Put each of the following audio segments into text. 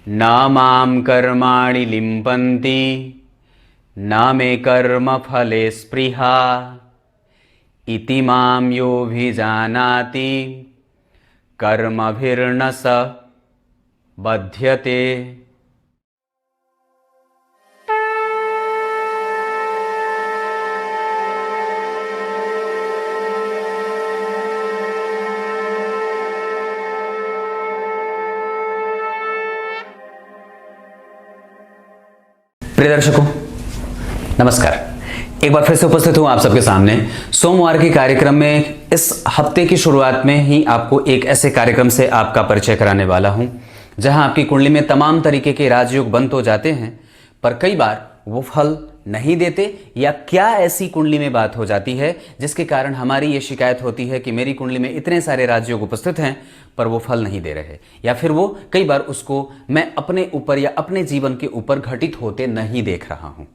न मां कर्माणि लिम्पन्ति न मे कर्मफले स्पृहा इति मां योऽभिजानाति कर्मभिर्न स बध्यते। प्रिय दर्शकों नमस्कार, एक बार फिर से उपस्थित हूं आप सबके सामने सोमवार के कार्यक्रम में। इस हफ्ते की शुरुआत में ही आपको एक ऐसे कार्यक्रम से आपका परिचय कराने वाला हूं जहां आपकी कुंडली में तमाम तरीके के राजयोग बन तो जाते हैं पर कई बार वो फल नहीं देते, या क्या ऐसी कुंडली में बात हो जाती है जिसके कारण हमारी ये शिकायत होती है कि मेरी कुंडली में इतने सारे राजयोग उपस्थित हैं पर वो फल नहीं दे रहे, या फिर वो कई बार उसको मैं अपने ऊपर या अपने जीवन के ऊपर घटित होते नहीं देख रहा हूं।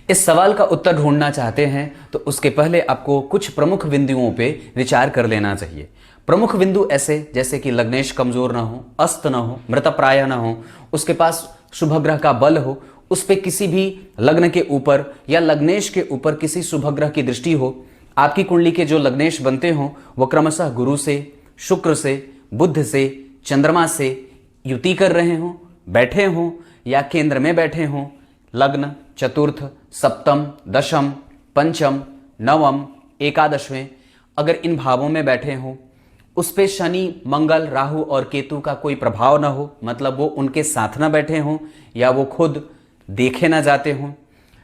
इस सवाल का उत्तर ढूंढना चाहते हैं तो उसके पहले आपको कुछ प्रमुख बिंदुओं पे विचार कर लेना चाहिए। प्रमुख बिंदु ऐसे जैसे कि लग्नेश कमजोर ना हो, अस्त ना हो, मृतप्राय ना हो, उसके पास शुभग्रह का बल हो, उस पे किसी भी लग्न के ऊपर या लग्नेश के ऊपर किसी शुभग्रह की दृष्टि हो, आपकी कुंडली के जो लग्नेश बनते हों वो क्रमशः गुरु से, शुक्र से, बुध से, चंद्रमा से युति कर रहे हों, बैठे हों या केंद्र में बैठे हों, लग्न चतुर्थ, सप्तम, दशम, पंचम, नवम, एकादशवें अगर इन भावों में बैठे हों, उस पे शनि, मंगल, राहु और केतु का कोई प्रभाव ना हो, मतलब वो उनके साथ ना बैठे हों या वो खुद देखे ना जाते हों,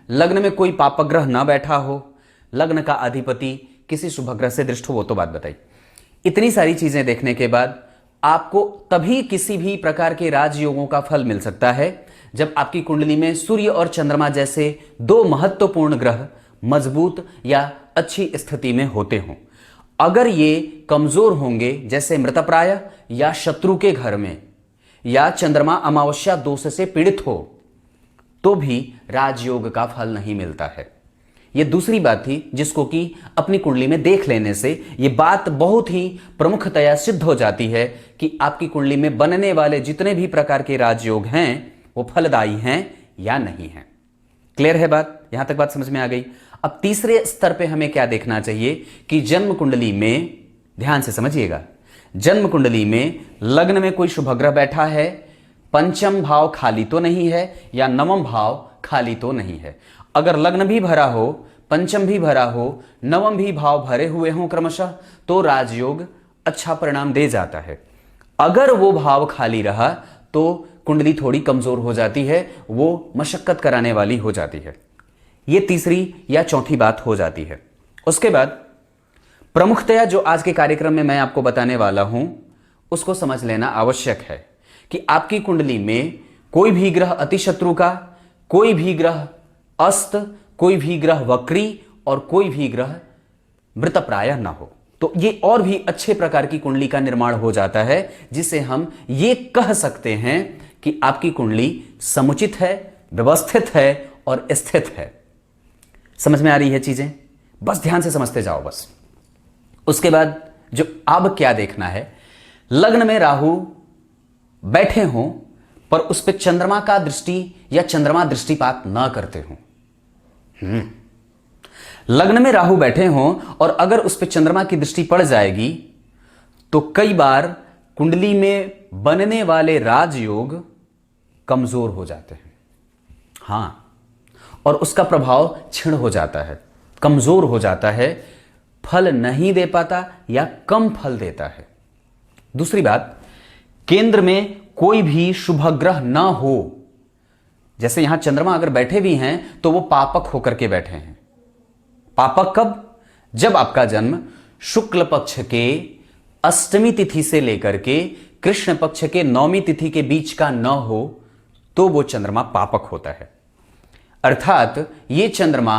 लग्न में कोई पापग्रह ना बैठा हो, लग्न का अधिपति किसी शुभग्रह से दृष्ट हो, वो तो बात बताई। इतनी सारी चीजें देखने के बाद आपको तभी किसी भी प्रकार के राजयोगों का फल मिल सकता है जब आपकी कुंडली में सूर्य और चंद्रमा जैसे दो महत्वपूर्ण ग्रह मजबूत या अच्छी स्थिति में होते हों। अगर ये कमजोर होंगे जैसे मृतप्राय या शत्रु के घर में, या चंद्रमा अमावस्या दोष से पीड़ित हो, तो भी राजयोग का फल नहीं मिलता है। यह दूसरी बात थी जिसको कि अपनी कुंडली में देख लेने से यह बात बहुत ही प्रमुखतया सिद्ध हो जाती है कि आपकी कुंडली में बनने वाले जितने भी प्रकार के राजयोग हैं वो फलदायी हैं या नहीं हैं। क्लियर है बात? यहां तक बात समझ में आ गई। अब तीसरे स्तर पे हमें क्या देखना चाहिए कि जन्म कुंडली में, ध्यान से समझिएगा, जन्म कुंडली में लग्न में कोई शुभग्रह बैठा है, पंचम भाव खाली तो नहीं है या नवम भाव खाली तो नहीं है। अगर लग्न भी भरा हो, पंचम भी भरा हो, नवम भी भाव भरे हुए हों क्रमशः, तो राजयोग अच्छा परिणाम दे जाता है। अगर वो भाव खाली रहा तो कुंडली थोड़ी कमजोर हो जाती है, वो मशक्कत कराने वाली हो जाती है। ये तीसरी या चौथी बात हो जाती है। उसके बाद प्रमुखतया जो आज के कार्यक्रम में मैं आपको बताने वाला हूं उसको समझ लेना आवश्यक है कि आपकी कुंडली में कोई भी ग्रह अतिशत्रु का, कोई भी ग्रह अस्त, कोई भी ग्रह वक्री और कोई भी ग्रह मृतप्राय ना हो, तो ये और भी अच्छे प्रकार की कुंडली का निर्माण हो जाता है, जिसे हम ये कह सकते हैं कि आपकी कुंडली समुचित है, व्यवस्थित है और स्थित है। समझ में आ रही है चीजें? बस ध्यान से समझते जाओ बस। उसके बाद जो अब क्या देखना है, लग्न में राहु बैठे हों पर उस पर चंद्रमा का दृष्टि या चंद्रमा दृष्टिपात ना करते हों। लग्न में राहु बैठे हों और अगर उस पर चंद्रमा की दृष्टि पड़ जाएगी तो कई बार कुंडली में बनने वाले राजयोग कमजोर हो जाते हैं। हां, और उसका प्रभाव क्षीण हो जाता है, कमजोर हो जाता है, फल नहीं दे पाता या कम फल देता है। दूसरी बात, केंद्र में कोई भी शुभग्रह ना हो, जैसे यहां चंद्रमा अगर बैठे भी हैं तो वो पापक होकर के बैठे हैं। पापक कब? जब आपका जन्म शुक्ल पक्ष के अष्टमी तिथि से लेकर के कृष्ण पक्ष के नौमी तिथि के बीच का न हो तो वो चंद्रमा पापक होता है। अर्थात ये चंद्रमा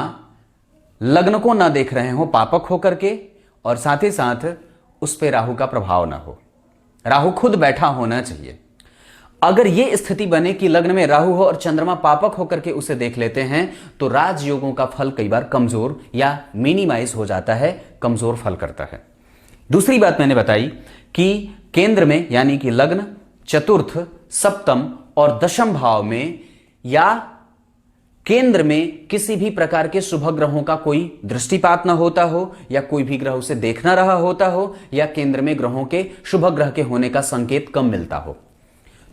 लग्न को ना देख रहे हो पापक होकर के, और साथ ही साथ उस पे राहु का प्रभाव ना हो, राहु खुद बैठा होना चाहिए। अगर ये स्थिति बने कि लग्न में राहु हो और चंद्रमा पापक होकर के उसे देख लेते हैं तो राजयोगों का फल कई बार कमजोर या मिनिमाइज हो जाता है, कमजोर फल करता है। दूसरी बात मैंने बताई कि केंद्र में यानी कि लग्न, चतुर्थ, सप्तम और दशम भाव में या केंद्र में किसी भी प्रकार के शुभ ग्रहों का कोई दृष्टिपात न होता हो, या कोई भी ग्रह उसे देख न रहा होता हो, या केंद्र में ग्रहों के शुभ ग्रह के होने का संकेत कम मिलता हो,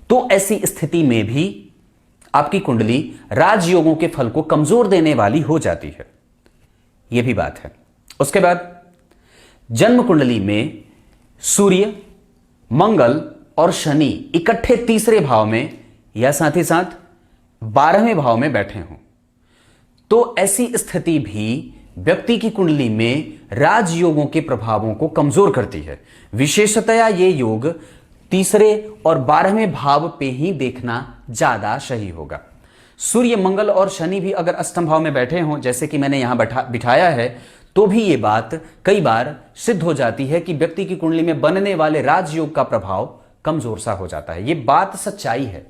तो ऐसी स्थिति में भी आपकी कुंडली राजयोगों के फल को कमजोर देने वाली हो जाती है। यह भी बात है। उसके बाद जन्म कुंडली में सूर्य, मंगल और शनि इकट्ठे तीसरे भाव में या साथ ही साथ 12वें भाव में बैठे हों, तो ऐसी स्थिति भी व्यक्ति की कुंडली में राजयोगों के प्रभावों को कमजोर करती है। विशेषतया ये योग तीसरे और 12वें भाव पे ही देखना ज्यादा सही होगा। सूर्य, मंगल और शनि भी अगर अष्टम भाव में बैठे हों, जैसे कि मैंने यहां बिठाया है, तो भी ये बात कई बार सिद्ध हो जाती है कि व्यक्ति की कुंडली में बनने वाले राजयोग का प्रभाव कमजोर सा हो जाता है। ये बात सच्चाई है।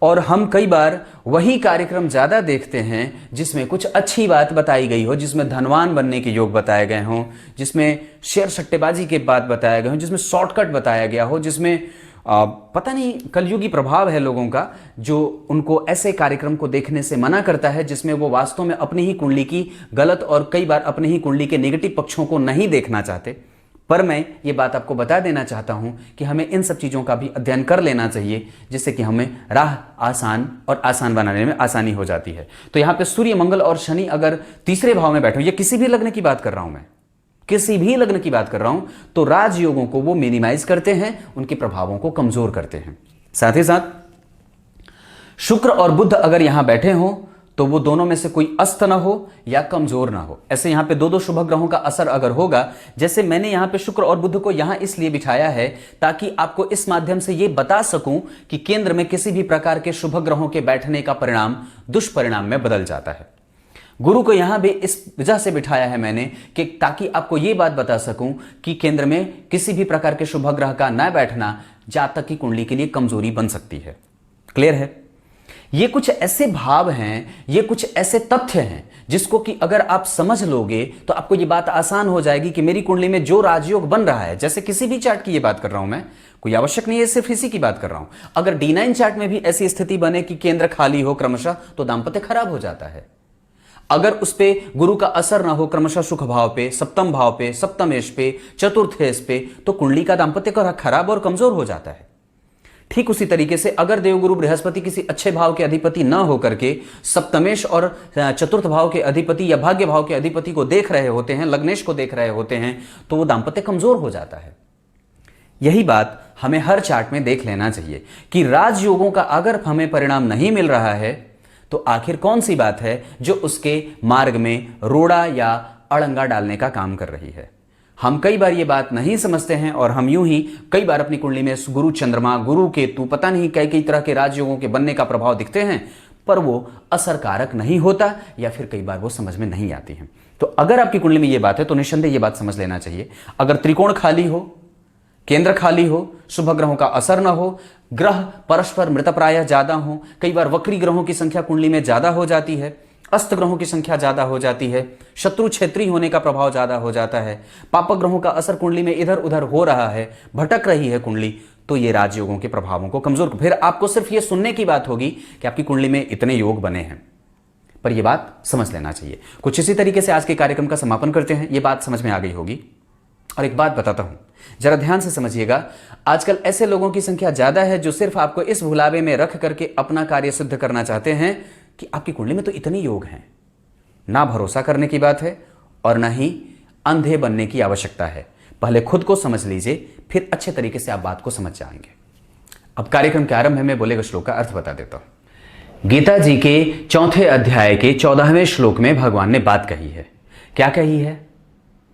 और हम कई बार वही कार्यक्रम ज्यादा देखते हैं जिसमें कुछ अच्छी बात बताई गई हो, जिसमें धनवान बनने के योग बताए गए हों, जिसमें शेयर सट्टेबाजी के बात बताया गया हो, जिसमें शॉर्टकट बताया गया हो, जिसमें पता नहीं कलयुगी प्रभाव है लोगों का जो उनको ऐसे कार्यक्रम को देखने से मना करता है, जिसमें वो वास्तव में अपनी ही कुंडली की गलत और कई बार अपनी ही कुंडली के नेगेटिव पक्षों को नहीं देखना चाहते। पर मैं ये बात आपको बता देना चाहता हूं कि हमें इन सब चीज़ों का भी अध्ययन कर लेना चाहिए, जिससे कि हमें राह आसान बनाने में आसानी हो जाती है। तो यहां पे सूर्य, मंगल और शनि अगर तीसरे भाव में बैठे, ये किसी भी लग्न की बात कर रहा हूं मैं, किसी भी लग्न की बात कर रहा हूं, तो राजयोगों को वो मिनिमाइज करते हैं, उनके प्रभावों को कमजोर करते हैं। साथ ही साथ शुक्र और बुध अगर यहां बैठे हों, तो वो दोनों में से कोई अस्त ना हो या कमजोर ना हो। ऐसे यहां पे दो शुभ ग्रहों का असर अगर होगा, जैसे मैंने यहां पे शुक्र और बुध को यहां इसलिए बिठाया है ताकि आपको इस माध्यम से ये बता सकूं कि केंद्र में किसी भी प्रकार के शुभ ग्रहों के बैठने का परिणाम दुष्परिणाम में बदल जाता है। गुरु को यहां भी इस वजह से बिठाया है मैंने कि ताकि आपको यह बात बता सकूं कि केंद्र में किसी भी प्रकार के शुभ ग्रह का न बैठना जातक की कुंडली के लिए कमजोरी बन सकती है। क्लियर है? ये कुछ ऐसे भाव हैं, ये कुछ ऐसे तथ्य हैं जिसको कि अगर आप समझ लोगे तो आपको ये बात आसान हो जाएगी कि मेरी कुंडली में जो राजयोग बन रहा है, जैसे किसी भी चार्ट की ये बात कर रहा हूं मैं, कोई आवश्यक नहीं है सिर्फ इसी की बात कर रहा हूं। अगर D9 चार्ट में भी ऐसी स्थिति बने कि केंद्र खाली हो क्रमशः, तो दांपत्य खराब हो जाता है। अगर उस पे गुरु का असर ना हो क्रमशः सुख भाव पे, सप्तम भाव पे, सप्तमेश पे, चतुर्थेश पे, तो कुंडली का दांपत्य खराब और कमजोर हो जाता है। ठीक उसी तरीके से अगर देवगुरु बृहस्पति किसी अच्छे भाव के अधिपति ना होकर के सप्तमेश और चतुर्थ भाव के अधिपति या भाग्य भाव के अधिपति को देख रहे होते हैं, लग्नेश को देख रहे होते हैं, तो वो दांपत्य कमजोर हो जाता है। यही बात हमें हर चार्ट में देख लेना चाहिए कि राजयोगों का अगर हमें परिणाम नहीं मिल रहा है तो आखिर कौन सी बात है जो उसके मार्ग में रोड़ा या अड़ंगा डालने का काम कर रही है। हम कई बार ये बात नहीं समझते हैं और हम यूं ही कई बार अपनी कुंडली में गुरु चंद्रमा, गुरु केतु, पता नहीं कई तरह के राजयोगों के बनने का प्रभाव दिखते हैं, पर वो असरकारक नहीं होता या फिर कई बार वो समझ में नहीं आती है। तो अगर आपकी कुंडली में ये बात है तो निस्संदेह ये बात समझ लेना चाहिए। अगर त्रिकोण खाली हो, केंद्र खाली हो, शुभ ग्रहों का असर ना हो, ग्रह परस्पर मृतप्राय ज्यादा हो, कई बार वक्री ग्रहों की संख्या कुंडली में ज्यादा हो जाती है, अस्त ग्रहों की संख्या ज्यादा हो जाती है, शत्रु क्षेत्री होने का प्रभाव ज्यादा हो जाता है, पापक ग्रहों का असर कुंडली में इधर उधर हो रहा है, भटक रही है कुंडली, तो ये राजयोगों के प्रभावों को कमजोर, फिर आपको सिर्फ ये सुनने की बात होगी कि आपकी कुंडली में इतने योग बने हैं, पर यह बात समझ लेना चाहिए। कुछ इसी तरीके से आज के कार्यक्रम का समापन करते हैं। यह बात समझ में आ गई होगी। और एक बात बताता हूं, जरा ध्यान से समझिएगा। आजकल ऐसे लोगों की संख्या ज्यादा है जो सिर्फ आपको इस भुलावे में रख करके अपना कार्य सिद्ध करना चाहते हैं कि आपकी कुंडली में तो इतने योग हैं। ना भरोसा करने की बात है और ना ही अंधे बनने की आवश्यकता है। पहले खुद को समझ लीजिए, फिर अच्छे तरीके से आप बात को समझ जाएंगे। अब कार्यक्रम के आरंभ में बोले गए श्लोक का अर्थ बता देता हूं। गीता जी के 4 अध्याय के 14वें श्लोक में भगवान ने बात कही है। क्या कही है?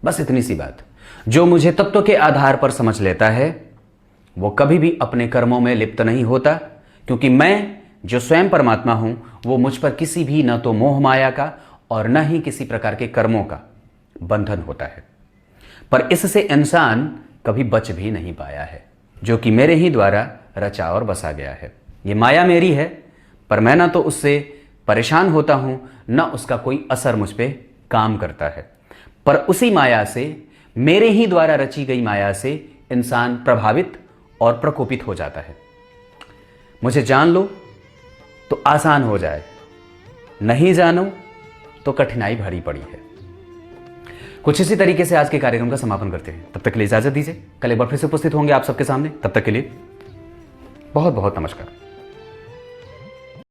बस इतनी सी बात, जो मुझे तत्व के आधार पर समझ लेता है वो कभी भी अपने कर्मों में लिप्त नहीं होता, क्योंकि मैं जो स्वयं परमात्मा हूं वो मुझ पर किसी भी न तो मोह माया का और न ही किसी प्रकार के कर्मों का बंधन होता है। पर इससे इंसान कभी बच भी नहीं पाया है, जो कि मेरे ही द्वारा रचा और बसा गया है। ये माया मेरी है, पर मैं ना तो उससे परेशान होता हूं, न उसका कोई असर मुझ पर काम करता है। पर उसी माया से, मेरे ही द्वारा रची गई माया से इंसान प्रभावित और प्रकोपित हो जाता है। मुझे जान लो तो आसान हो जाए, नहीं जानो तो कठिनाई भरी पड़ी है। कुछ इसी तरीके से आज के कार्यक्रम का समापन करते हैं। तब तक के लिए इजाजत दीजिए। कल एक बार फिर से उपस्थित होंगे आप सबके सामने। तब तक के लिए बहुत बहुत नमस्कार।